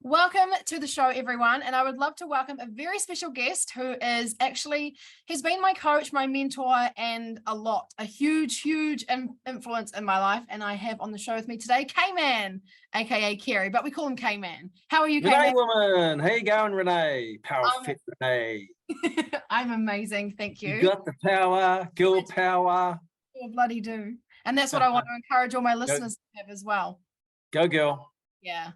Welcome to the show, everyone. And I would love to welcome a very special guest who is actually, he's been my coach, my mentor, and a huge influence in my life. And I have on the show with me today, Kman, aka Kerry, but we call him Kman. How are you, Renee Kman? woman, how you going, Renee? Power fit Renee. I'm amazing, thank you. You got the power, girl power. You bloody do. And that's what I want to encourage all my listeners to have as well. Go, girl. Yeah.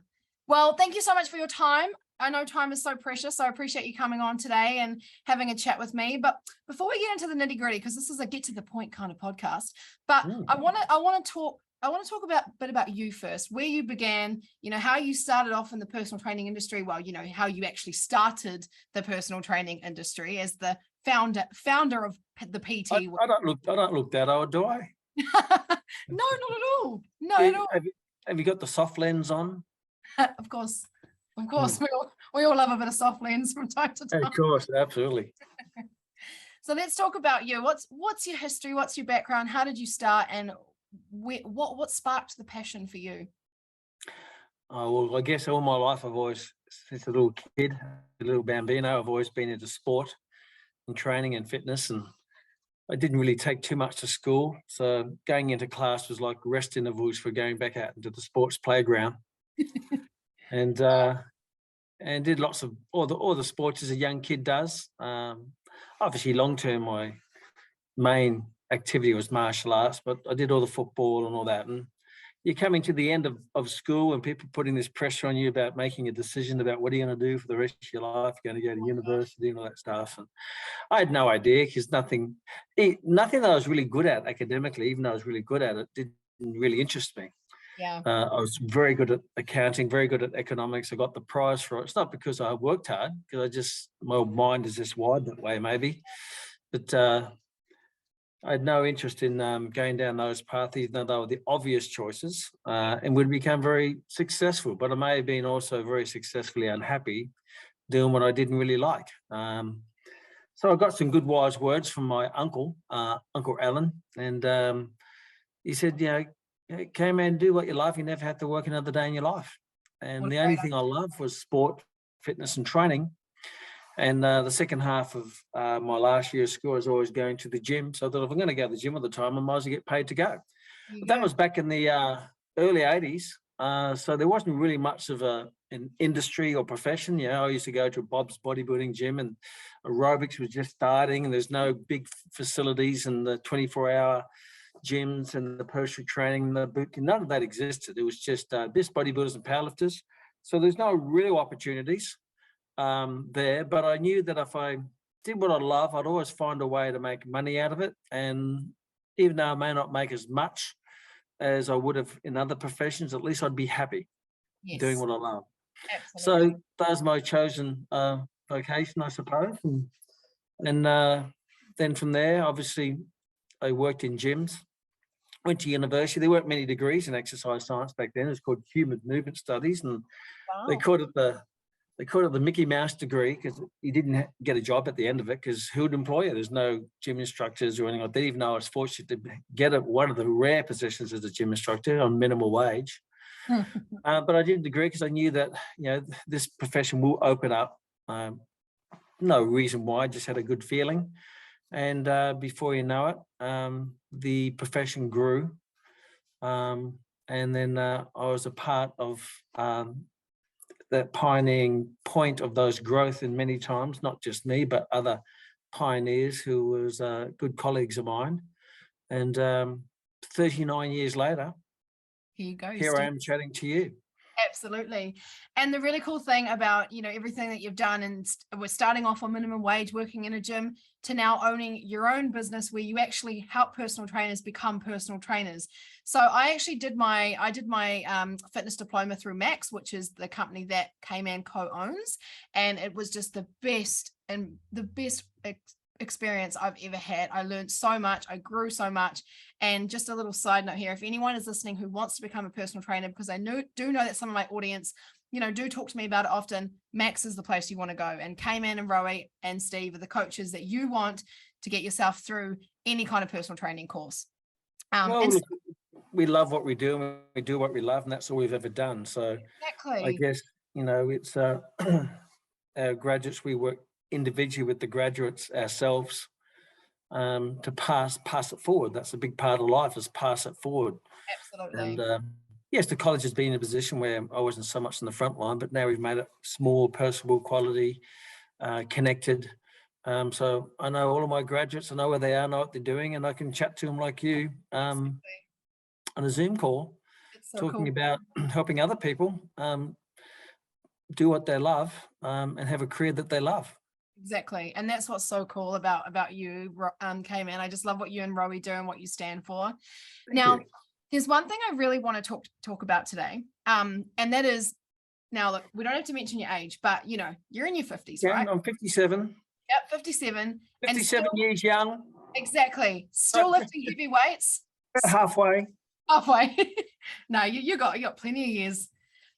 Well, thank you so much for your time. I know time is so precious, so I appreciate you coming on today and having a chat with me. But before we get into the nitty gritty, because this is a get to the point kind of podcast, but I want to talk about a bit about you first, where you began, how you started off in the personal training industry. Well, how you actually started the personal training industry as the founder of the PT. I don't look that old, do I? No, not at all. No, at all. Have you got the soft lens on? Of course. We all love a bit of soft lens from time to time. Of course, absolutely. So let's talk about you. What's your history? What's your background? How did you start? And what sparked the passion for you? Oh, well, I guess all my life I've always, since a little kid, a little bambino, I've always been into sport and training and fitness, and I didn't really take too much to school. So going into class was like rest intervals for going back out into the sports playground. and did lots of all the sports as a young kid does. Obviously, long term, my main activity was martial arts, but I did all the football and all that. And you're coming to the end of school, and people putting this pressure on you about making a decision about what are you going to do for the rest of your life. You're going to go to university and all that stuff. And I had no idea, because nothing that I was really good at academically, even though I was really good at it, didn't really interest me. Yeah. I was very good at accounting, very good at economics. I got the prize for it. It's not because I worked hard, because my mind is just wired that way, maybe. But I had no interest in going down those paths, even though they were the obvious choices, and would become very successful. But I may have been also very successfully unhappy doing what I didn't really like. So I got some good wise words from my uncle, Uncle Alan, and he said, okay, man, do what you love. You never have to work another day in your life. And the only thing I loved was sport, fitness, and training. And the second half of my last year of school, I was always going to the gym. So I thought, if I'm going to go to the gym all the time, I might as well get paid to go. But that was back in the early 80s. So there wasn't really much of an industry or profession. I used to go to Bob's bodybuilding gym, and aerobics was just starting, and there's no big facilities and the 24-hour gyms and the personal training, the boot camp, none of that existed. It was just this bodybuilders and powerlifters. So there's no real opportunities there. But I knew that if I did what I love, I'd always find a way to make money out of it. And even though I may not make as much as I would have in other professions, at least I'd be happy doing what I love. Absolutely. So that's my chosen vocation, I suppose. And then from there, obviously, I worked in gyms, went to university. There weren't many degrees in exercise science back then. It was called human movement studies, and they called it the Mickey Mouse degree, because you didn't get a job at the end of it, because who would employ you? There's no gym instructors or anything like that. Even though I was fortunate to get one of the rare positions as a gym instructor on minimum wage. But I did a degree because I knew that this profession will open up. No reason why, I just had a good feeling. And before you know it, the profession grew. And then I was a part of that pioneering point of those growth in many times, not just me, but other pioneers who was good colleagues of mine. And 39 years later, here you go. Here I am chatting to you. Absolutely. And the really cool thing about, everything that you've done, and we're starting off on minimum wage, working in a gym, to now owning your own business where you actually help personal trainers become personal trainers. So I actually did my fitness diploma through Max, which is the company that Kman co-owns. And it was just the best experience I've ever had. I learned so much. I grew so much. And just a little side note here, if anyone is listening who wants to become a personal trainer, because I do know that some of my audience, do talk to me about it often, Max is the place you want to go. And Kman and Rowie and Steve are the coaches that you want to get yourself through any kind of personal training course. We love what we do, and we do what we love, and that's all we've ever done. So exactly. I guess it's our graduates, we work individually with the graduates ourselves to pass it forward. That's a big part of life, is pass it forward. Absolutely. And yes, the college has been in a position where I wasn't so much in the front line, but now we've made it small, personable, quality, connected. So I know all of my graduates, I know where they are, I know what they're doing, and I can chat to them like you on a Zoom call, So talking cool. about helping other people do what they love and have a career that they love. Exactly. And that's what's so cool about you, Kman. I just love what you and Rowie do and what you stand for. Now, there's one thing I really want to talk about today. And that is, now look, we don't have to mention your age, but you're in your 50s, right? I'm 57. Yep, 57. 57 years young. Exactly. Still lifting heavy weights. Halfway. No, you got plenty of years.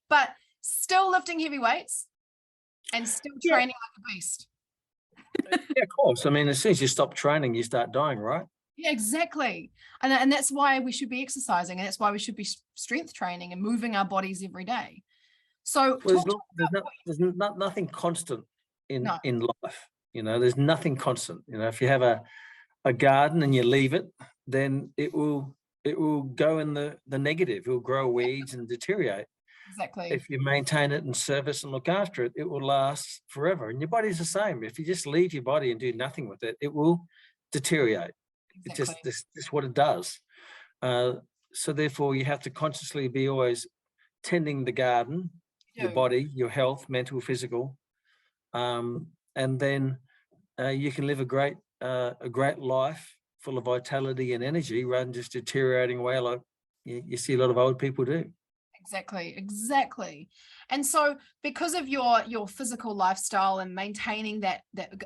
But still lifting heavy weights and still training like a beast. Yeah, of course. I mean, as soon as you stop training, you start dying, right? Yeah, exactly. And that's why we should be exercising, and that's why we should be strength training and moving our bodies every day. So there's nothing constant in life. There's nothing constant. If you have a garden and you leave it, then it will go in the negative. It will grow weeds and deteriorate. Exactly. If you maintain it and service and look after it, it will last forever. And your body's the same. If you just leave your body and do nothing with it, it will deteriorate. Exactly. It's just what it does. So therefore, you have to consciously be always tending the garden, your body, your health, mental, physical, and then you can live a great life full of vitality and energy rather than just deteriorating away like you see a lot of old people do. Exactly. And so because of your physical lifestyle and maintaining that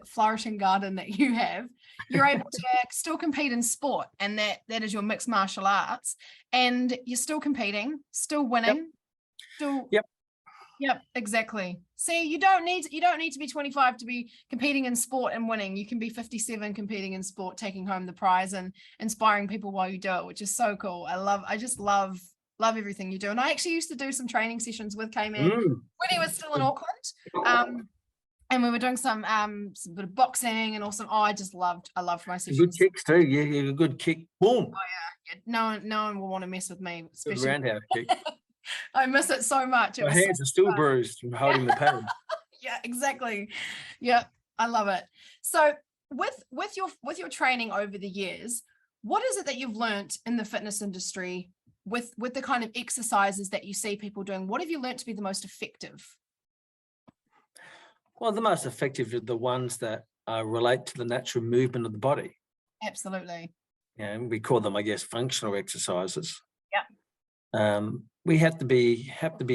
flourishing garden that you have, you're able to still compete in sport, and that is your mixed martial arts, and you're still competing, still winning, Yep, exactly. See, you don't need to be 25 to be competing in sport and winning. You can be 57 competing in sport, taking home the prize and inspiring people while you do it, which is so cool. I just love everything you do. And I actually used to do some training sessions with Kman when he was still in Auckland. And we were doing some bit of boxing and also I loved my sessions. Good kicks too. You're a good kick. Boom. Oh yeah. No one will want to mess with me, especially good roundhouse kick. I miss it so much. My hands are still bruised from holding the paddle. Yeah, exactly. Yeah, I love it. So with your training over the years, what is it that you've learnt in the fitness industry with the kind of exercises that you see people doing? What have you learnt to be the most effective? Well, the most effective are the ones that relate to the natural movement of the body. Absolutely. Yeah, we call them, I guess, functional exercises. Yeah. We have to be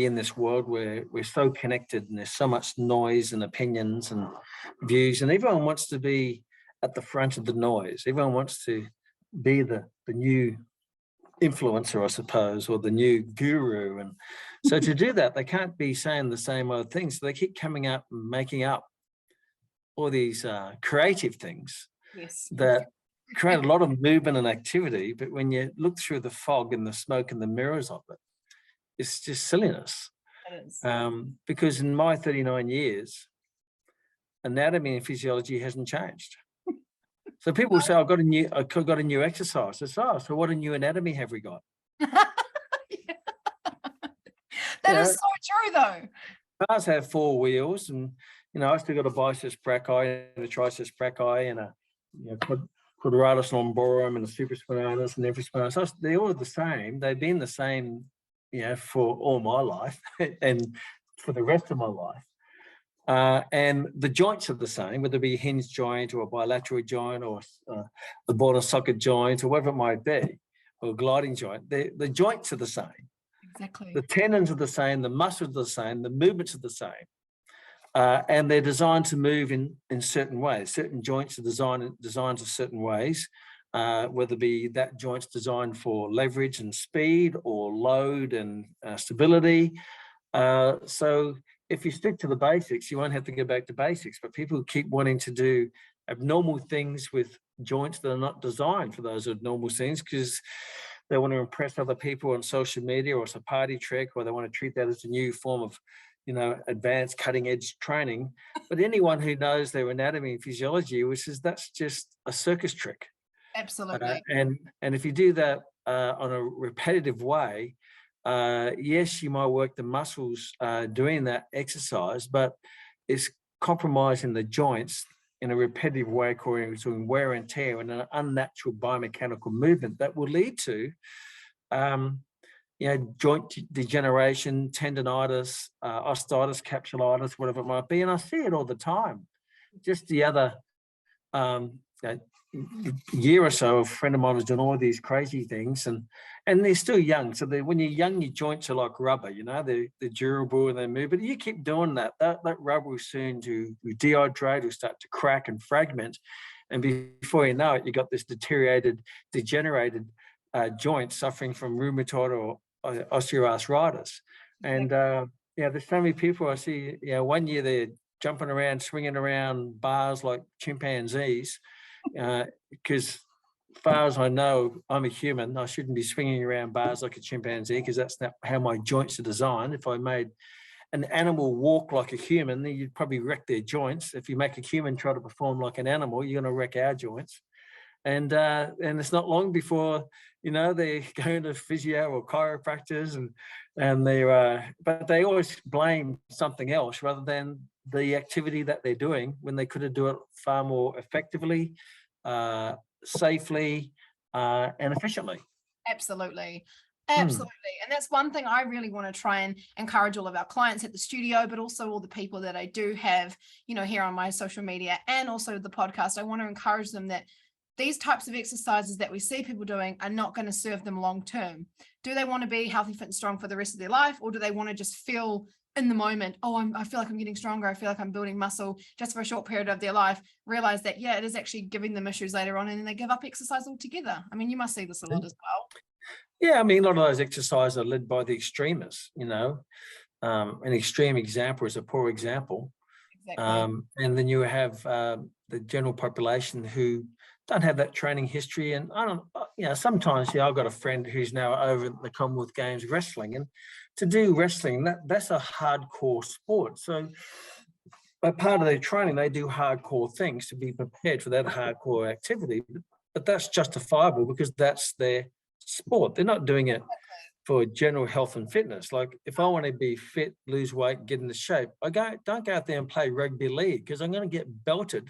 in this world where we're so connected and there's so much noise and opinions and views, and everyone wants to be at the front of the noise. Everyone wants to be the new influencer, I suppose, or the new guru. And so to do that, they can't be saying the same old things. So they keep coming up and making up all these creative things that create a lot of movement and activity. But when you look through the fog and the smoke and the mirrors of it, it's just silliness. It is. Because in my 39 years, anatomy and physiology hasn't changed. So people say, I've got a new exercise. It's, so what a new anatomy have we got? That is so true, though. Cars have four wheels, and I still got a biceps brachii and a triceps brachii and a quadratus lumborum and a supraspinatus and infraspinatus. So they're all the same. They've been the same, for all my life and for the rest of my life. And the joints are the same, whether it be a hinge joint or a bilateral joint or the ball and socket joint or whatever it might be, or a gliding joint. The joints are the same. Exactly. The tendons are the same, the muscles are the same, the movements are the same. And they're designed to move in certain ways. Certain joints are designed in certain ways, whether it be that joint's designed for leverage and speed or load and stability. So if you stick to the basics, you won't have to go back to basics. But people keep wanting to do abnormal things with joints that are not designed for those abnormal things because they want to impress other people on social media, or it's a party trick, or they want to treat that as a new form of advanced cutting edge training. But anyone who knows their anatomy and physiology, that's just a circus trick. Absolutely. And if you do that on a repetitive way, yes, you might work the muscles doing that exercise, but it's compromising the joints in a repetitive way, causing wear and tear and an unnatural biomechanical movement that will lead to joint degeneration, tendonitis, osteitis, capsulitis, whatever it might be. And I see it all the time. Just the other year or so, a friend of mine was doing all these crazy things, and they're still young. So when you're young, your joints are like rubber, they're durable and they move. But you keep doing that rubber will soon dehydrate, will start to crack and fragment. And before you know it, you got this degenerated joint suffering from rheumatoid or osteoarthritis. And there's so many people I see. One year they're jumping around, swinging around bars like chimpanzees, because as far as I know, I'm a human. I shouldn't be swinging around bars like a chimpanzee, because that's not how my joints are designed. If I made an animal walk like a human, then you'd probably wreck their joints. If you make a human try to perform like an animal, you're going to wreck our joints. And it's not long before they're going to physio or chiropractors, but they always blame something else rather than the activity that they're doing, when they could have done it far more effectively, safely, and efficiently. Absolutely. And that's one thing I really want to try and encourage all of our clients at the studio, but also all the people that I do have, here on my social media and also the podcast. I want to encourage them that these types of exercises that we see people doing are not going to serve them long term. Do they want to be healthy, fit, and strong for the rest of their life, or do they want to just feel in the moment, I feel like I'm getting stronger, I feel like I'm building muscle just for a short period of their life, realize that, it is actually giving them issues later on, and then they give up exercise altogether? I mean, you must see this a lot as well. Yeah, I mean, a lot of those exercises are led by the extremists, an extreme example is a poor example. Exactly. And then you have the general population who don't have that training history. And I don't, sometimes, I've got a friend who's now over at the Commonwealth Games wrestling, and to do wrestling, that's a hardcore sport. So a part of their training, they do hardcore things to be prepared for that hardcore activity, but that's justifiable because that's their sport. They're not doing it for general health and fitness. Like, if I want to be fit, lose weight, get into shape, don't go out there and play rugby league, because I'm going to get belted.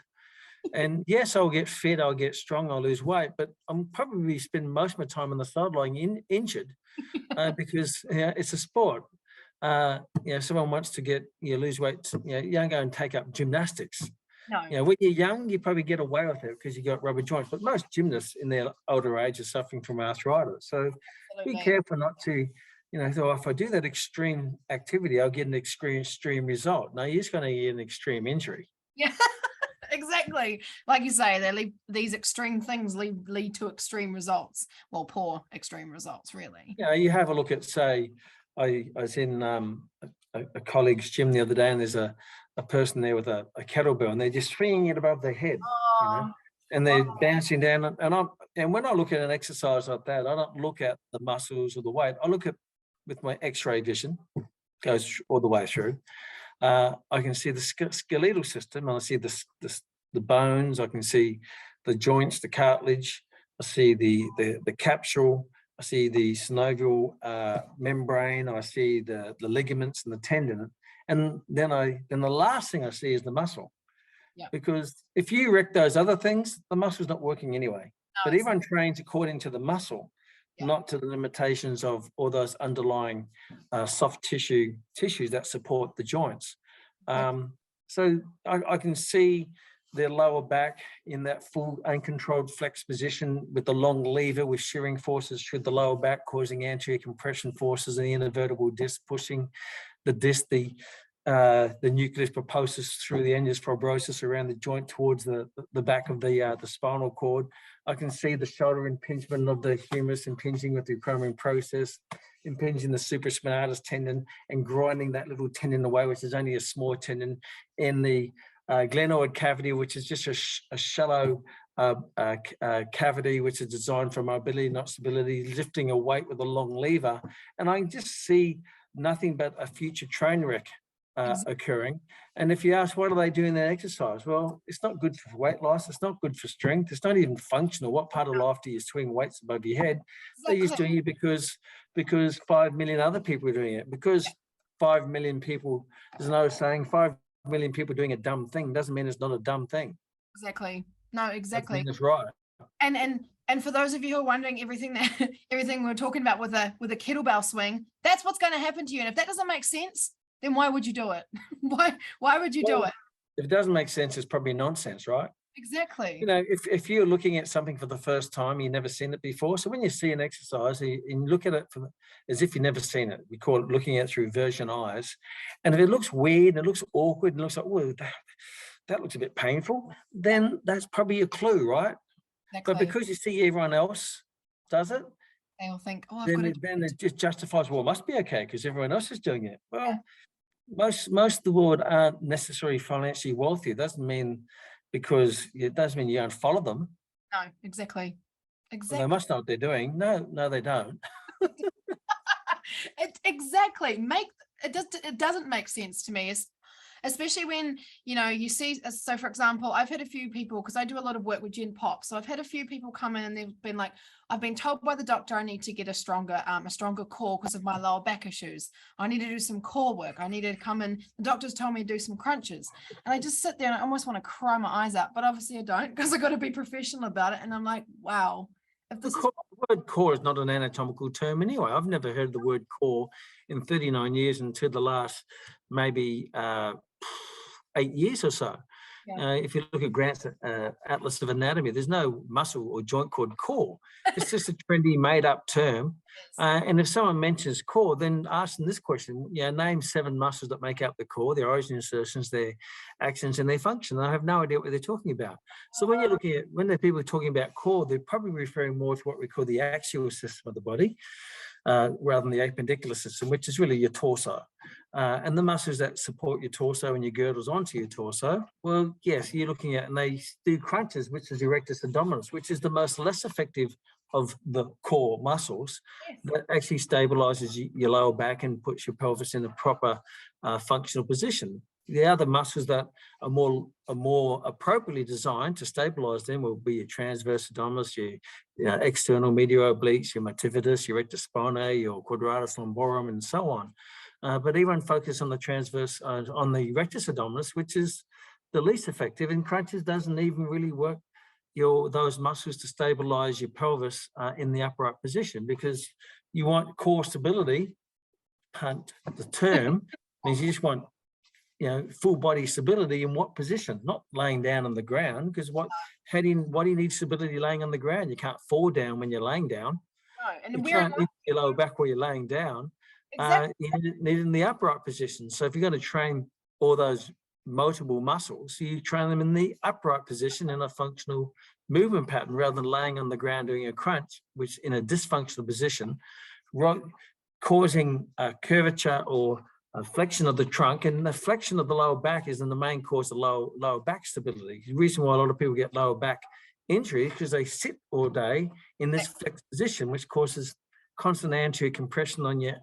And yes, I'll get fit, I'll get strong, I'll lose weight, but I'm probably spend most of my time on the sideline injured, because it's a sport. Someone wants to lose weight, you don't go and take up gymnastics. No. When you're young, you probably get away with it because you got rubber joints, but most gymnasts in their older age are suffering from arthritis. So Be careful not to, so if I do that extreme activity, I'll get an extreme result. No, you're just going to get an extreme injury. Yeah. Exactly. Like you say, these extreme things lead to extreme results. Well, poor extreme results, really. You have a look at, say, I was in a colleague's gym the other day, and there's a person there with a kettlebell, and they're just swinging it above their head, and they're bouncing down. And when I look at an exercise like that, I don't look at the muscles or the weight. I look at, with my X-ray vision, goes all the way through. I can see the skeletal system. I see the bones. I can see the joints, the cartilage. I see the capsule. I see the synovial membrane. I see the ligaments and the tendon. And then the last thing I see is the muscle. Yeah. Because if you wreck those other things, the muscle's not working anyway. No, but everyone trains according to the muscle, not to the limitations of all those underlying soft tissues that support the joints. So I can see their lower back in that full uncontrolled flex position with the long lever with shearing forces through the lower back, causing anterior compression forces and the intervertebral disc pushing the disc, the nucleus pulposus through the annulus fibrosus around the joint towards the back of the spinal cord. I can see the shoulder impingement of the humerus impinging with the acromion process, impinging the supraspinatus tendon and grinding that little tendon away, which is only a small tendon, in the glenoid cavity, which is just a shallow cavity, which is designed for mobility, not stability, lifting a weight with a long lever. And I can just see nothing but a future train wreck occurring. And if you ask, what are they doing that exercise? Well, it's not good for weight loss. It's not good for strength. It's not even functional. What part of life do you swing weights above your head? They're just doing it because 5 million other people are doing it. Because 5 million people, there's no saying 5 million people doing a dumb thing doesn't mean it's not a dumb thing. Exactly. No, exactly. That's right. And for those of you who are wondering, everything we're talking about with a kettlebell swing, that's what's going to happen to you. And if that doesn't make sense, then why would you do it? Why would you do it? If it doesn't make sense, it's probably nonsense, right? Exactly. You know, if you're looking at something for the first time, you've never seen it before. So when you see an exercise, and you look at it as if you've never seen it, we call it looking at it through version eyes. And if it looks weird, and it looks awkward, and it looks like, oh, that looks a bit painful, then that's probably a clue, right? Exactly. But because you see everyone else does it, they'll think, oh, then it just justifies, well, it must be okay because everyone else is doing it. Well, most of the world aren't necessarily financially wealthy. It doesn't mean you don't follow them. No, exactly. Well, they must know what they're doing. No, they don't. Exactly. It doesn't make sense to me. Especially when, you see, so for example, I've had a few people, because I do a lot of work with Gen Pop. So I've had a few people come in and they've been like, I've been told by the doctor I need to get a stronger core because of my lower back issues. I need to do some core work. I need to come in. The doctor's told me to do some crunches. And I just sit there and I almost want to cry my eyes out, but obviously I don't, because I've got to be professional about it. And I'm like, wow. The word core is not an anatomical term anyway. I've never heard the word core in 39 years until the last maybe 8 years or so. Yeah. If you look at Grant's Atlas of Anatomy, there's no muscle or joint called core. It's just a trendy made-up term. And if someone mentions core, then ask them this question, name 7 muscles that make up the core, their origin insertions, their actions, and their function. I have no idea what they're talking about. So when you're looking at, when the people are talking about core, they're probably referring more to what we call the axial system of the body, rather than the appendicular system, which is really your torso. And the muscles that support your torso and your girdles onto your torso, well, yes, you're looking at, and they do crunches, which is your rectus abdominis, which is the most less effective of the core muscles, that actually stabilizes your lower back and puts your pelvis in a proper functional position. The other muscles that are more appropriately designed to stabilize them will be your transverse abdominis, your external medial obliques, your multifidus, your rectus spinae, your quadratus lumborum, and so on. But even focus on the transverse, on the rectus abdominis, which is the least effective, and crunches doesn't even really work those muscles to stabilize your pelvis in the upright position, because you want core stability. The term means you just want full body stability in what position, not laying down on the ground, because what do you need stability laying on the ground? You can't fall down when you're laying down. No, and you can't lift your lower back while you're laying down. Exactly. You need it in the upright position. So if you're going to train all those multiple muscles, you train them in the upright position in a functional movement pattern, rather than laying on the ground doing a crunch, which in a dysfunctional position, causing a curvature or a flexion of the trunk, and the flexion of the lower back is in the main cause of lower back stability. The reason why a lot of people get lower back injury is because they sit all day in this flexed position, which causes constant anterior compression on your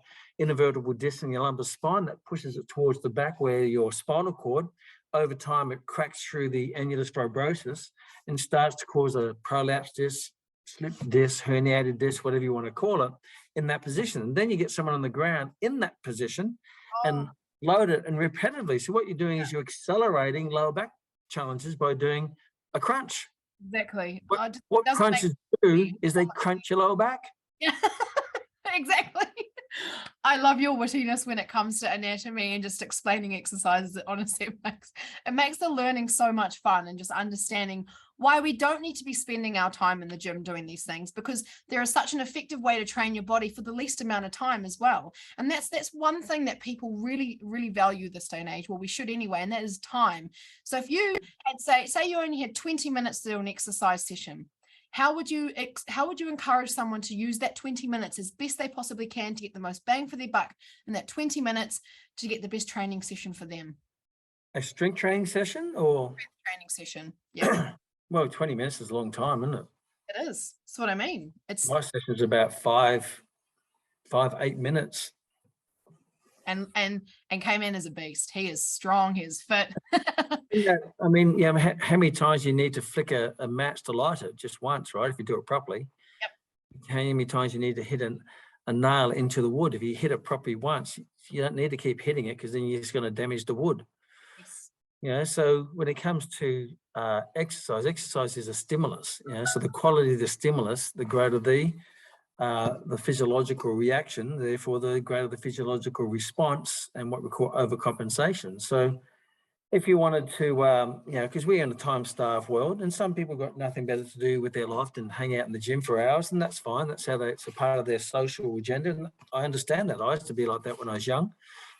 intervertebral disc and your lumbar spine that pushes it towards the back, where your spinal cord, over time, it cracks through the annulus fibrosus and starts to cause a prolapse disc, slip disc, herniated disc, whatever you want to call it, in that position. And then you get someone on the ground in that position and load it and repetitively. So what you're doing is you're accelerating lower back challenges by doing a crunch. Exactly. What crunches do is they crunch your lower back. Yeah, exactly. I love your wittiness when it comes to anatomy and just explaining exercises. It honestly makes the learning so much fun, and just understanding why we don't need to be spending our time in the gym doing these things, because there is such an effective way to train your body for the least amount of time as well. And that's one thing that people really, really value this day and age. Well, we should anyway, and that is time. So if you had, say you only had 20 minutes to do an exercise session, how would you encourage someone to use that 20 minutes as best they possibly can to get the most bang for their buck in that 20 minutes to get the best training session for them? A strength training session or? Strength training session, yeah. Well, 20 minutes is a long time, isn't it? It is. That's what I mean. My session's about 8 minutes. and Kman is a beast. He is strong. He is fit. Yeah, I mean, yeah, how many times you need to flick a match to light it? Just once, right? If you do it properly. Yep. How many times you need to hit a nail into the wood? If you hit it properly once, you don't need to keep hitting it, because then you're just going to damage the wood. Yes. You know, so when it comes to exercise is a stimulus. You know, so the quality of the stimulus, the greater the physiological reaction, therefore the greater the physiological response, and what we call overcompensation. So if you wanted to, you know, because we're in a time-starved world, and some people got nothing better to do with their life than hang out in the gym for hours, and that's fine. That's how it's a part of their social agenda, and I understand that. I used to be like that when I was young,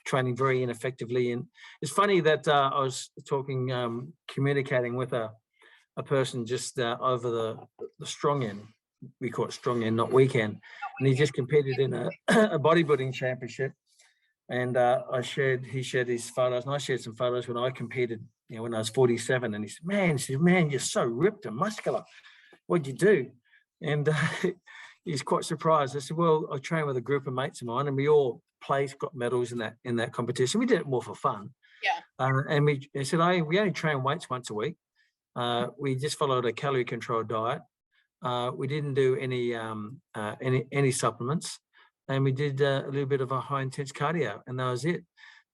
training very ineffectively. And it's funny that I was talking, communicating with a person just over the strong end. We call it strong end, not weekend. And he just competed in a bodybuilding championship. And he shared his photos, and I shared some photos when I competed, you know, when I was 47. And he said, man, you're so ripped and muscular. What'd you do? And he's quite surprised. I said, well, I trained with a group of mates of mine, and we all got medals in that competition. We did it more for fun. Yeah. And he said, we only train weights once a week. We just followed a calorie controlled diet. We didn't do any supplements. And we did a little bit of a high intense cardio, and that was it.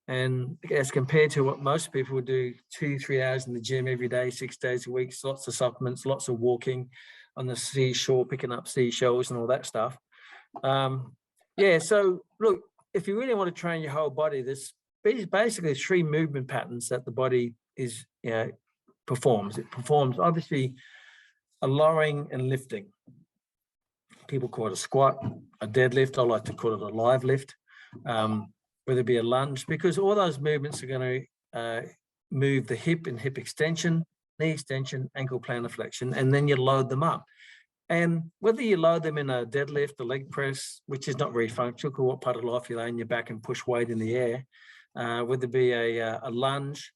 And as compared to what most people would do, 2-3 hours in the gym every day, 6 days a week, lots of supplements, lots of walking on the seashore, picking up seashells and all that stuff. Yeah, so look, if you really want to train your whole body, there's basically 3 movement patterns that the body is, you know, performs. It performs obviously a lowering and lifting. People call it a squat, a deadlift. I like to call it a live lift, whether it be a lunge, because all those movements are going to move the hip and hip extension, knee extension, ankle plantar flexion, and then you load them up. And whether you load them in a deadlift, a leg press, which is not very functional, because what part of life you lay on your back and push weight in the air, whether it be a lunge,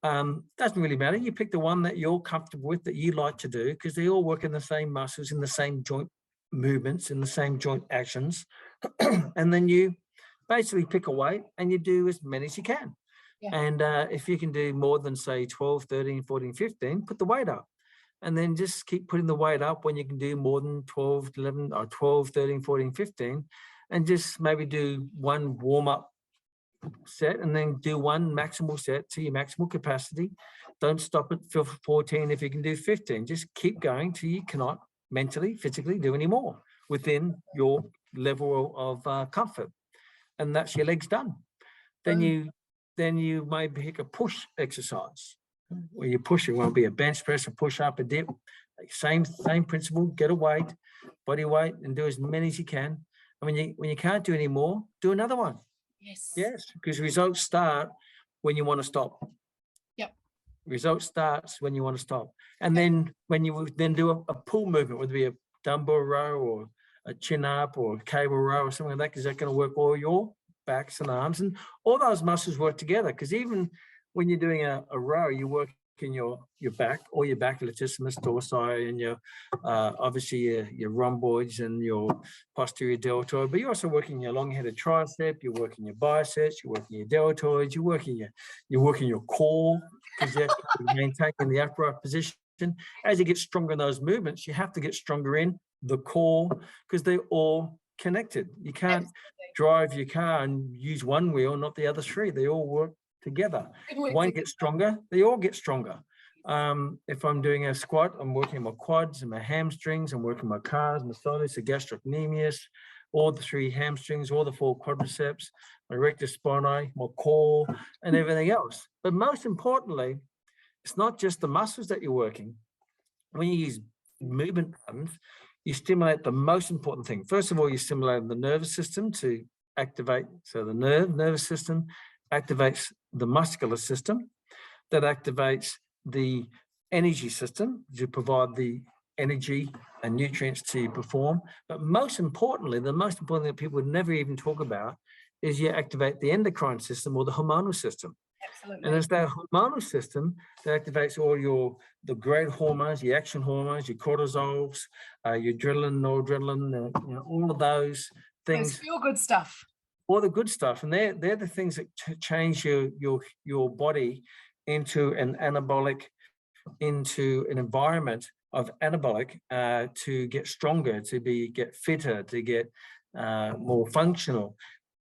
doesn't really matter. You pick the one that you're comfortable with, that you like to do, because they all work in the same muscles, in the same joint movements, in the same joint actions. And then you basically pick a weight and you do as many as you can. Yeah. And if you can do more than, say, 12, 13, 14, 15, put the weight up. And then just keep putting the weight up when you can do more than 12, 11, or 12, 13, 14, 15, and just maybe do one warm-up set, and then do one maximal set to your maximal capacity. Don't stop at 14 if you can do 15. Just keep going till you cannot mentally, physically do any more within your level of comfort. And that's your legs done. Then you may pick a push exercise where you push. It won't be a bench press, a push up, a dip. Same principle. Get a weight, body weight, and do as many as you can. And when you can't do any more, do another one. Yes, because results start when you want to stop. Yep. Result starts when you want to stop. And then when you then do a pull movement, whether it be a dumbbell row or a chin up or a cable row or something like that, because that's going to work all your backs and arms, and all those muscles work together. Because even when you're doing a row, you work in your back, or your back latissimus dorsi, and your obviously your rhomboids and your posterior deltoid, but you're also working your long-headed tricep, you're working your biceps, you're working your deltoids, you're working your core, because you have to maintain the upright position. As you get stronger in those movements, you have to get stronger in the core, because they're all connected. You can't drive your car and use one wheel, not the other 3. They all work together. One gets stronger, they all get stronger. If I'm doing a squat, I'm working my quads and my hamstrings, I'm working my calves, my soleus, the gastrocnemius, all the 3 hamstrings, all the 4 quadriceps, my rectus spinae, my core, and everything else. But most importantly, it's not just the muscles that you're working. When you use movement patterns, you stimulate the most important thing. First of all, you stimulate the nervous system to activate. So the nervous system activates the muscular system, that activates the energy system to provide the energy and nutrients to perform. But most importantly, the most important thing that people would never even talk about is you activate the endocrine system, or the hormonal system. Absolutely. And it's that hormonal system that activates all the great hormones, your action hormones, your cortisols, your adrenaline, noradrenaline, all of those things. Those feel good stuff. all the good stuff, and they're the things that change your body into an anabolic, into an environment of anabolic, to get stronger, to get fitter, to get more functional.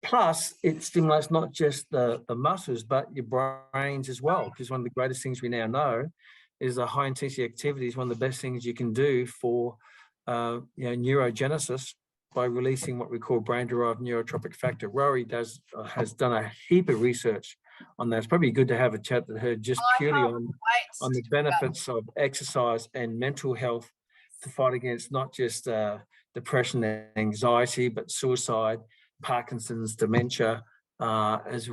Plus, it stimulates not just the muscles, but your brains as well, because one of the greatest things we now know is the high intensity activity is one of the best things you can do for neurogenesis, by releasing what we call brain-derived neurotropic factor. Rory has done a heap of research on that. It's probably good to have a chat with her just purely on the benefits of exercise and mental health to fight against not just depression and anxiety, but suicide, Parkinson's, dementia, as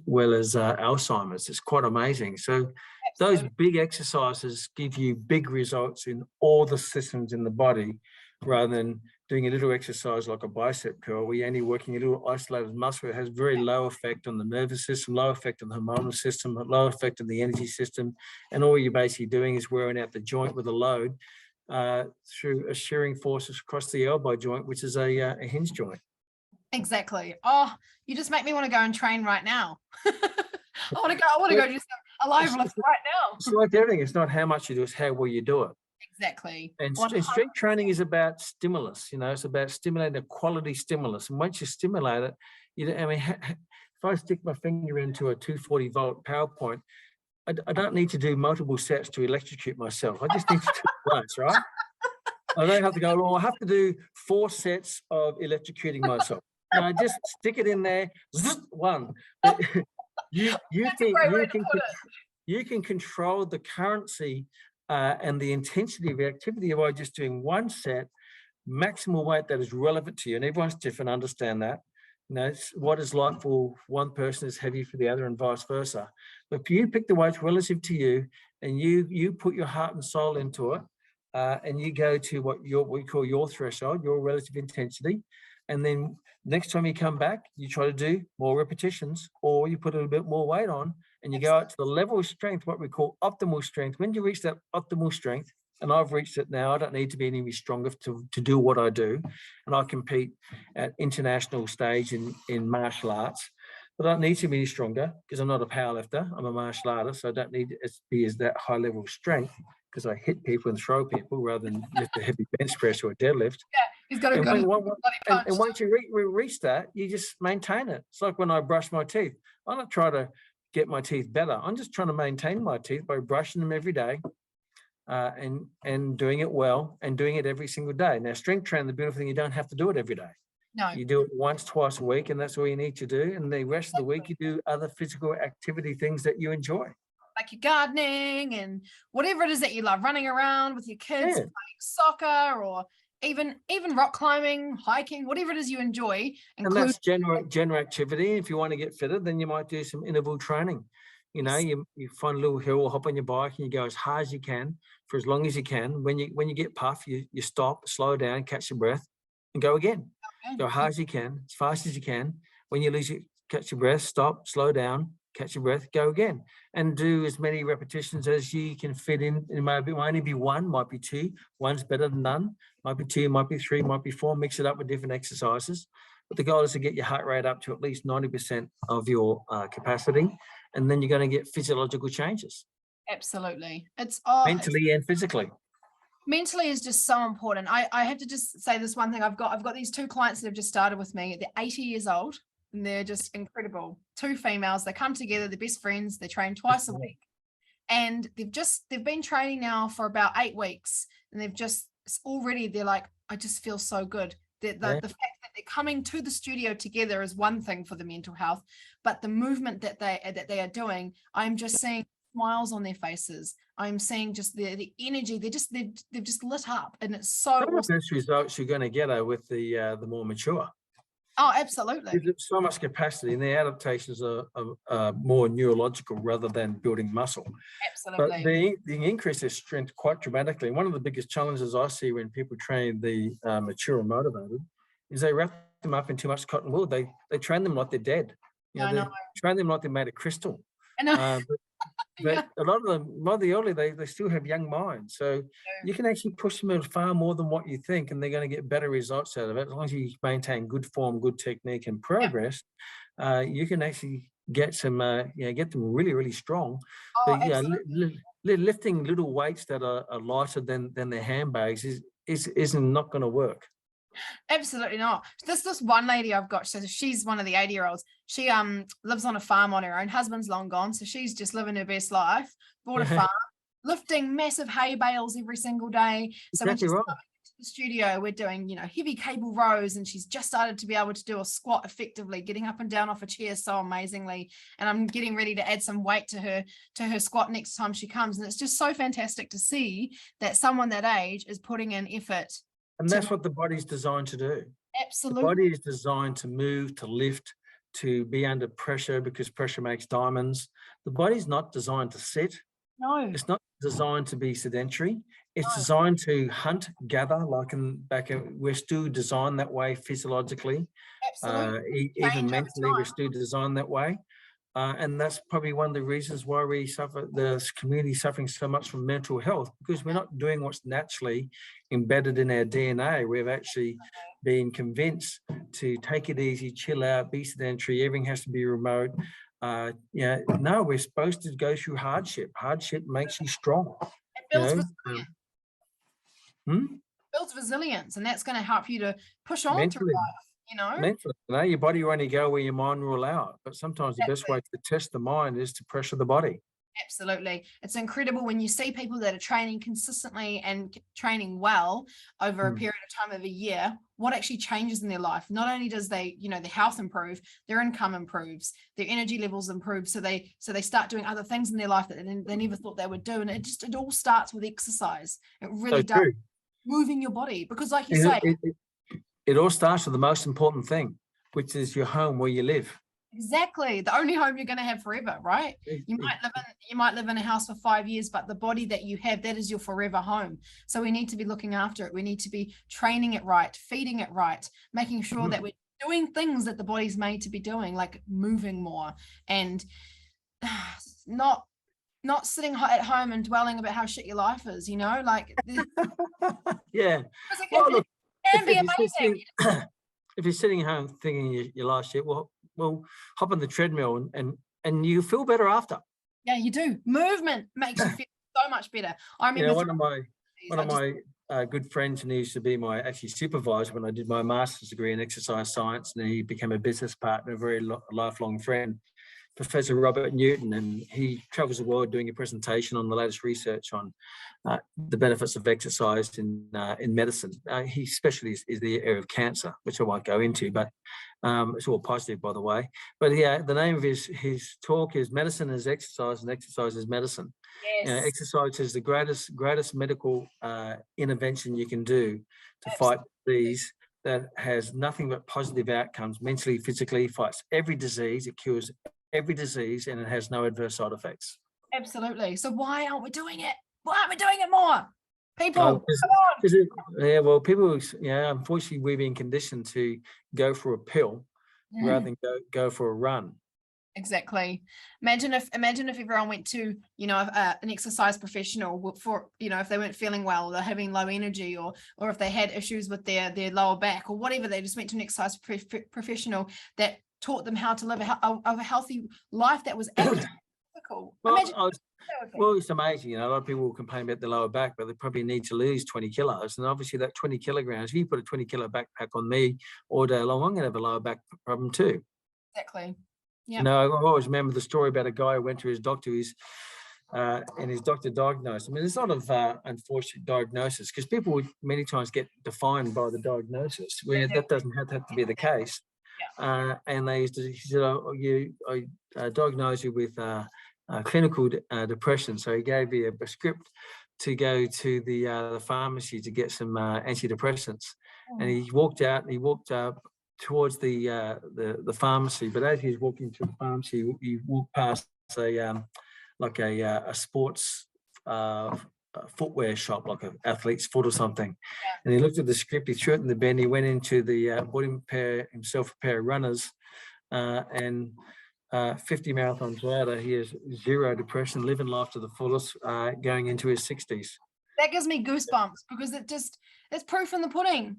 well as Alzheimer's. It's quite amazing. So those big exercises give you big results in all the systems in the body, rather than doing a little exercise like a bicep curl, where you're only working a little isolated muscle. It has very low effect on the nervous system, low effect on the hormonal system, low effect on the energy system. And all you're basically doing is wearing out the joint with a load through a shearing forces across the elbow joint, which is a hinge joint. Exactly. Oh, you just make me want to go and train right now. I want to go do a live lift right now. It's like everything. It's not how much you do, it's how well you do it. Exactly. And strength training is about stimulus. It's about stimulating a quality stimulus. And once you stimulate it, if I stick my finger into a 240 volt power point, I don't need to do multiple sets to electrocute myself. I just need to do it once, right? I don't have to go, well, I have to do 4 sets of electrocuting myself. No, just stick it in there, one. You can control the currency and the intensity of the activity by just doing 1 set, maximal weight that is relevant to you. And everyone's different, understand that. What is light for one person is heavy for the other, and vice versa. But if you pick the weights relative to you, and you put your heart and soul into it, and you go to what we call your threshold, your relative intensity, and then next time you come back, you try to do more repetitions, or you put a little bit more weight on, and you go out to the level of strength, what we call optimal strength. When you reach that optimal strength, and I've reached it now, I don't need to be any stronger to do what I do. And I compete at international stage in martial arts, but I don't need to be any stronger because I'm not a powerlifter. I'm a martial artist, so I don't need to be as that high level of strength, because I hit people and throw people rather than lift a heavy bench press or a deadlift. Yeah, he's got a good and once you reach that, you just maintain it. It's like when I brush my teeth. I'm not trying to get my teeth better. I'm just trying to maintain my teeth by brushing them every day, and doing it well, and doing it every single day. Now, strength training, the beautiful thing, you don't have to do it every day. No. You do it once, twice a week, and that's all you need to do. And the rest of the week, you do other physical activity things that you enjoy. Like your gardening and whatever it is that you love, running around with your kids, playing soccer, or even rock climbing, hiking, whatever it is you enjoy. And that's general activity. If you want to get fitter, then you might do some interval training. You find a little hill, hop on your bike, and you go as hard as you can for as long as you can. When you get puff, you stop, slow down, catch your breath, and go again. Okay. Go hard as you can, as fast as you can. When you lose it, catch your breath, stop, slow down, catch your breath, go again, and do as many repetitions as you can fit in. It might only be 1, might be 2. One's better than none. Might be 2, might be 3, might be 4. Mix it up with different exercises. But the goal is to get your heart rate up to at least 90% of your capacity, and then you're going to get physiological changes. Absolutely. It's mentally and physically. Mentally is just so important. I have to just say this one thing. I've got these 2 clients that have just started with me. They're 80 years old. And they're just incredible. 2 females, they come together, they're best friends, they train twice a week. And they've been training now for about 8 weeks. And they're like, I just feel so good. The fact that they're coming to the studio together is one thing for the mental health, but the movement that they are doing, I'm just seeing smiles on their faces. I'm seeing just the energy. They've just lit up, and it's so awesome. The best results you're going to get are with the more mature. Oh, absolutely. There's so much capacity, and the adaptations are more neurological rather than building muscle. Absolutely. But they increase their strength quite dramatically. And one of the biggest challenges I see when people train the mature and motivated is they wrap them up in too much cotton wool. They train them like they're dead. They train them like they're made of crystal. I know. But a lot of them, by the elderly, they still have young minds. So you can actually push them far more than what you think, and they're going to get better results out of it. As long as you maintain good form, good technique, and progress, you can actually get some, get them really, really strong. Oh, But absolutely. lifting little weights that are lighter than their handbags isn't not going to work. Absolutely not. This one lady I've got, so she's one of the 80-year-olds. She lives on a farm on her own. Husband's long gone, so she's just living her best life. Bought a farm, lifting massive hay bales every single day. So when she's coming into the studio, we're doing, heavy cable rows, and she's just started to be able to do a squat effectively, getting up and down off a chair so amazingly. And I'm getting ready to add some weight to her squat next time she comes. And it's just so fantastic to see that someone that age is putting in effort. And that's what the body's designed to do. Absolutely. The body is designed to move, to lift, to be under pressure, because pressure makes diamonds. The body's not designed to sit. No. It's not designed to be sedentary. It's designed to hunt, gather, we're still designed that way physiologically. Absolutely. Even mentally, we're still designed that way. And that's probably one of the reasons why the community suffering so much from mental health, because we're not doing what's naturally embedded in our DNA. We've actually been convinced to take it easy, chill out, be sedentary, everything has to be remote. No, we're supposed to go through hardship. Hardship makes you strong. It builds resilience. Builds resilience, and that's going to help you to push on mentally, through life. Mentally, your body will only go where your mind will allow it. But sometimes the best way to test the mind is to pressure the body. Absolutely. It's incredible when you see people that are training consistently and training well over a period of time of a year, what actually changes in their life. Not only does their health improve, their income improves, their energy levels improve. So they start doing other things in their life that they never thought they would do. And it all starts with exercise. It really does. True. Moving your body, because like you say, it all starts with the most important thing, which is your home where you live. Exactly. The only home you're going to have forever, right? You might live in a house for 5 years, but the body that you have, that is your forever home. So we need to be looking after it. We need to be training it right, feeding it right, making sure that we're doing things that the body's made to be doing, like moving more and not sitting at home and dwelling about how shit your life is, like yeah. Well, look, it can be amazing. If you're sitting home thinking your life's shit, well, hop on the treadmill and you feel better after. Yeah, you do. Movement makes you feel so much better. I remember one of my good friends, and he used to be my actually supervisor when I did my master's degree in exercise science, and he became a business partner, a very lifelong friend, Professor Robert Newton, and he travels the world doing a presentation on the latest research on the benefits of exercise in medicine. His specialty is the area of cancer, which I won't go into, but it's all positive, by the way. But the name of his talk is "Medicine is Exercise and Exercise is Medicine." Yes. Exercise is the greatest medical intervention you can do to fight disease that has nothing but positive outcomes, mentally, physically. Fights every disease, it cures every disease, and it has no adverse side effects. Absolutely. So why aren't we doing it? Why aren't we doing it more? People, people, unfortunately, we've been conditioned to go for a pill rather than go for a run. Exactly. Imagine if everyone went to, an exercise professional for, if they weren't feeling well, or they're having low energy, or if they had issues with their lower back or whatever, they just went to an exercise professional that taught them how to live a healthy life that was active. Well, it's amazing. A lot of people will complain about the lower back, but they probably need to lose 20 kilos. And obviously that 20 kilograms, if you put a 20 kilo backpack on me all day long, I'm going to have a lower back problem too. Exactly. Yeah. I always remember the story about a guy who went to his doctor, and his doctor diagnosed him. There's a lot of unfortunate diagnosis, because people many times get defined by the diagnosis, where that doesn't have to be the case. Yeah. And he said, I diagnosed you with clinical depression. So he gave me a script to go to the pharmacy to get some antidepressants. And he walked up towards the pharmacy, but as he's walking to the pharmacy, he walked past a sports footwear shop, like an athlete's foot or something. And he looked at the script, he threw it in the bin, he went into bought himself a pair of runners, and 50 marathons later, he has zero depression, living life to the fullest, going into his 60s. That gives me goosebumps because it's proof in the pudding.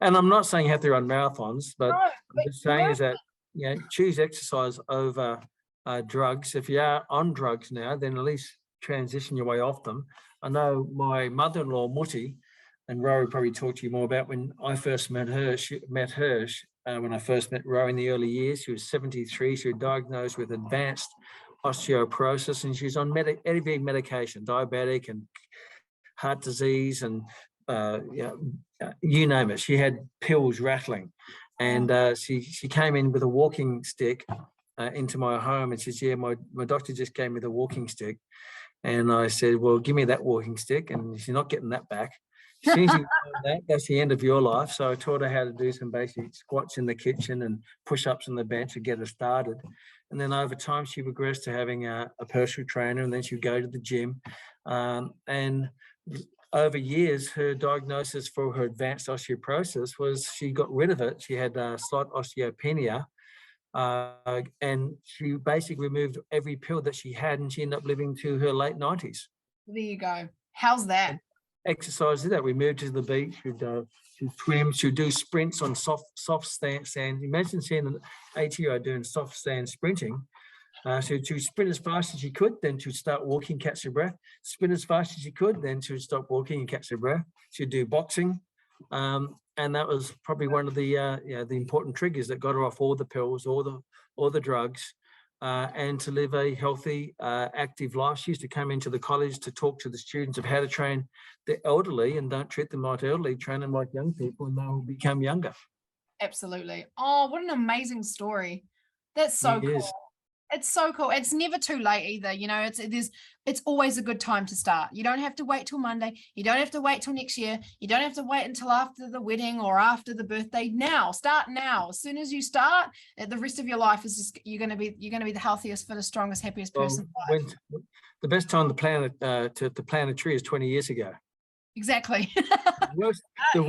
And I'm not saying you have to run marathons, but No, I'm just saying is that, choose exercise over drugs. If you are on drugs now, then at least transition your way off them. I know my mother-in-law, Mutti, and Rory probably talked to you more about when I first met her. When I first met Rory in the early years, she was 73. She was diagnosed with advanced osteoporosis, and she was on heavy medication, diabetic and heart disease, and you name it. She had pills rattling, and she came in with a walking stick into my home and says, "Yeah, my doctor just gave me the walking stick." And I said, "Well, give me that walking stick," and she's not getting that back. As soon as you do that's the end of your life. So I taught her how to do some basic squats in the kitchen and push-ups on the bench to get her started. And then over time, she progressed to having a personal trainer, and then she'd go to the gym. And over years, her diagnosis for her advanced osteoporosis was she got rid of it. She had slight osteopenia, and she basically removed every pill that she had, and she ended up living to her late 90s. There you go. How's that? Exercise that. We moved to the beach, she'd swim, she'd do sprints on soft sand. Imagine seeing an 80-year-old doing soft sand sprinting. So she'd sprint as fast as she could, then she'd start walking, catch her breath. Sprint as fast as she could, then she'd stop walking and catch her breath. She'd do boxing. And that was probably one of the important triggers that got her off all the pills, all the drugs, and to live a healthy, active life. She used to come into the college to talk to the students of how to train the elderly, and don't treat them like elderly, train them like young people, and they'll become younger. Absolutely. Oh, what an amazing story. That's so cool. It's so cool. It's never too late either. It's always a good time to start. You don't have to wait till Monday. You don't have to wait till next year. You don't have to wait until after the wedding or after the birthday. Start now. As soon as you start, the rest of your life is just, you're going to be the healthiest, fittest, strongest, happiest person. The best time to plant a tree is 20 years ago. Exactly. The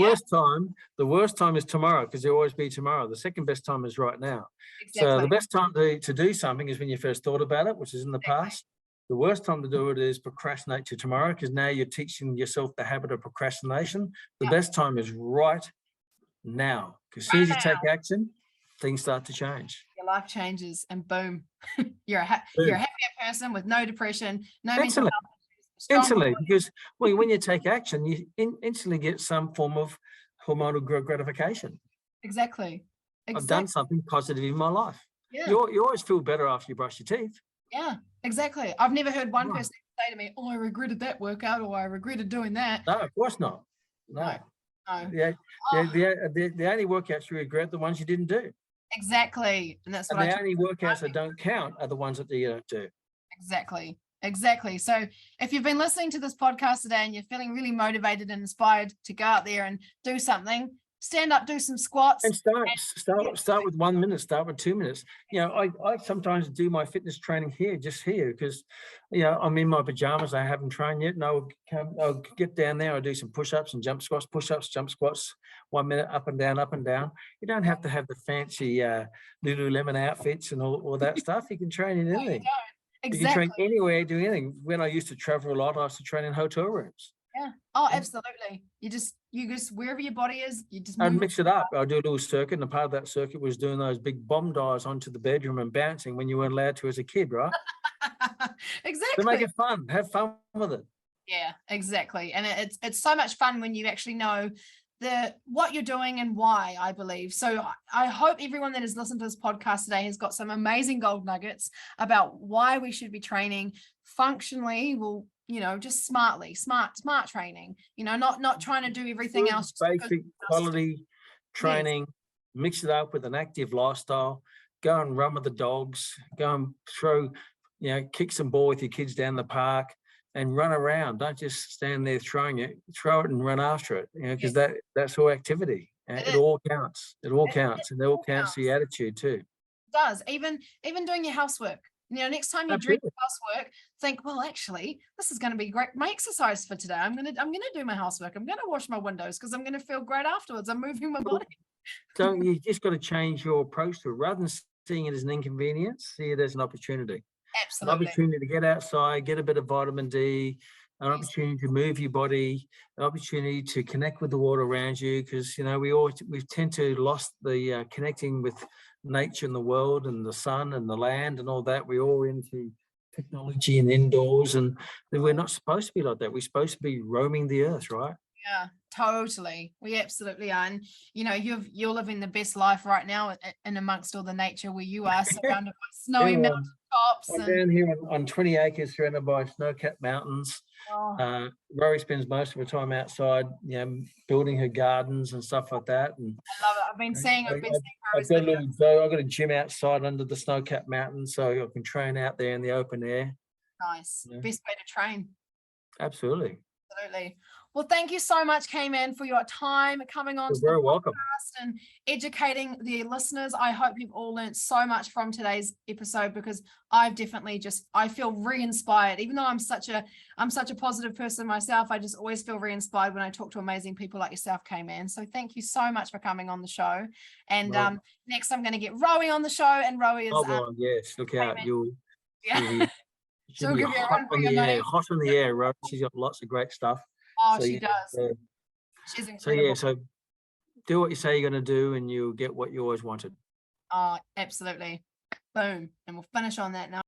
worst time is tomorrow, because there'll always be tomorrow. The second best time is right now. Exactly. So the best time to do something is when you first thought about it, which is in the past. The worst time to do it is procrastinate to tomorrow, because now you're teaching yourself the habit of procrastination. The best time is right now, because as soon as you take action, things start to change. Your life changes, and boom, you're a happier person with no depression, no mental health. Instantly, because when you take action, you instantly get some form of hormonal gratification. Exactly. I've done something positive in my life. Yeah. You always feel better after you brush your teeth. Yeah, exactly. I've never heard one person say to me, "Oh, I regretted that workout," or "I regretted doing that." No, of course not. No. The only workouts you regret are the ones you didn't do. Exactly. And that's what the only workouts that don't count are the ones that you don't do. Exactly. So if you've been listening to this podcast today and you're feeling really motivated and inspired to go out there and do something, stand up, do some squats. And start with 1 minute, start with 2 minutes. I sometimes do my fitness training here, because, I'm in my pajamas. I haven't trained yet. And I'll get down there. I'll do some push-ups and jump squats, push-ups, jump squats, 1 minute, up and down, up and down. You don't have to have the fancy Lululemon outfits and all that stuff. You can train in anything. Exactly. You can train anywhere, do anything. When I used to travel a lot, I used to train in hotel rooms. Yeah. Oh, absolutely. You just wherever your body is, you just I'd mix it up. I'd do a little circuit, and a part of that circuit was doing those big bomb dives onto the bedroom and bouncing when you weren't allowed to as a kid, right? Exactly. To make it fun. Have fun with it. Yeah, exactly. And it's so much fun when you actually know what you're doing and why, I believe. So I hope everyone that has listened to this podcast today has got some amazing gold nuggets about why we should be training functionally, just smartly, smart training, not trying to do everything else. Basic quality training, mix it up with an active lifestyle, go and run with the dogs, go and throw, kick some ball with your kids down the park, and run around. Don't just stand there throwing it. Throw it and run after it. Because that's all activity. It all counts. It all counts, and it all counts the attitude too. It does. Even doing your housework. Next time you do housework, think, well, actually, this is going to be great. My exercise for today. I'm gonna do my housework. I'm gonna wash my windows because I'm gonna feel great afterwards. I'm moving my body. So you just got to change your approach to it. Rather than seeing it as an inconvenience, see it as an opportunity. An Absolutely. opportunity to get outside, get a bit of vitamin D, an Yes. opportunity to move your body, an opportunity to connect with the world around you, because we tend to lost the connecting with nature and the world and the sun and the land and all that. We're all into technology and indoors, and we're not supposed to be like that. We're supposed to be roaming the earth, right? Yeah, totally. We absolutely are. And you're living the best life right now in amongst all the nature where you are, surrounded by snowy Yeah, mountain tops. I'm And down here on 20 acres surrounded by snow-capped mountains. Rory spends most of her time outside, building her gardens and stuff like that. And I love it. I've been seeing I've Rory's got videos. I've got a gym outside under the snow-capped mountains, so I can train out there in the open air. Nice. Yeah. Best way to train. Absolutely. Absolutely. Well, thank you so much, Kman, for your time coming on You're to the very welcome. podcast and educating the listeners. I hope you've all learned so much from today's episode, because I've definitely I feel re-inspired. Even though I'm such a positive person myself, I just always feel re-inspired when I talk to amazing people like yourself, Kman. So thank you so much for coming on the show. And next I'm going to get Rowie on the show, and Rowie is Yes, look out. She'll give you a hot run for on your the money. air, hot on the air, Rory. She's got lots of great stuff. Oh, she does. She's incredible. So do what you say you're going to do, and you'll get what you always wanted. Oh, absolutely. Boom. And we'll finish on that now.